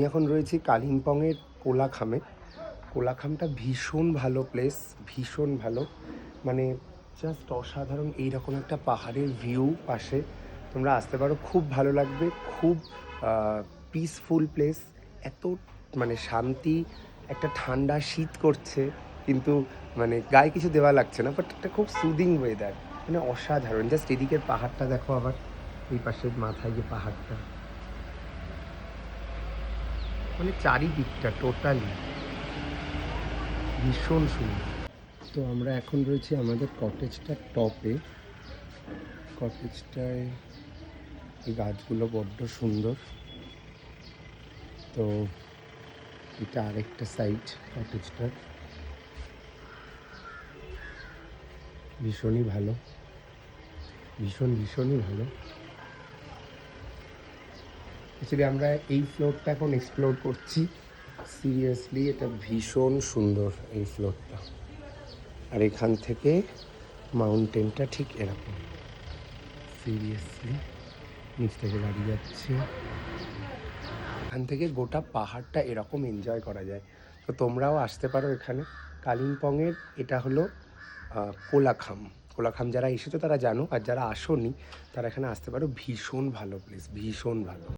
আমি এখন রয়েছি কালিম্পংয়ের কোলাখামে। কোলাখামটা ভীষণ ভালো প্লেস, ভীষণ ভালো, মানে জাস্ট অসাধারণ। এইরকম একটা পাহাড়ের ভিউ পাশে তোমরা আসতে পারো, খুব ভালো লাগবে। খুব পিসফুল প্লেস, এত মানে শান্তি, একটা ঠান্ডা শীত করছে কিন্তু মানে গায়ে কিছু দেওয়া লাগছে না, বাট একটা খুব সুদিং ওয়েদার, মানে অসাধারণ। জাস্ট এদিকের পাহাড়টা দেখো, আবার এই পাশের মাথায় যে পাহাড়টা, মানে চারিদিকটা টোটালি ভীষণ সুন্দর। তো আমরা এখন রয়েছি আমাদের কটেজটার টপে। কটেজটায় এই গাছগুলো বড্ড সুন্দর। তো এটা আরেকটা সাইড কটেজটার, ভীষণই ভালো, ভীষণই ভালো। অ্যাকচুয়ালি আমরা এই ফ্লোরটা এখন এক্সপ্লোর করছি। সিরিয়াসলি এটা ভীষণ সুন্দর এই ফ্লোরটা। আর এখান থেকে মাউন্টেনটা ঠিক এরকম, সিরিয়াসলি নিচ থেকে গাড়ি যাচ্ছে, এখান থেকে গোটা পাহাড়টা এরকম এনজয় করা যায়। তো তোমরাও আসতে পারো এখানে কালিম্পংয়ের। এটা হলো কোলাখাম। কোলাখাম যারা এসেছো তারা জানো, আর যারা আসোনি তারা এখানে আসতে পারো। ভীষণ ভালো প্লেস, ভীষণ ভালো।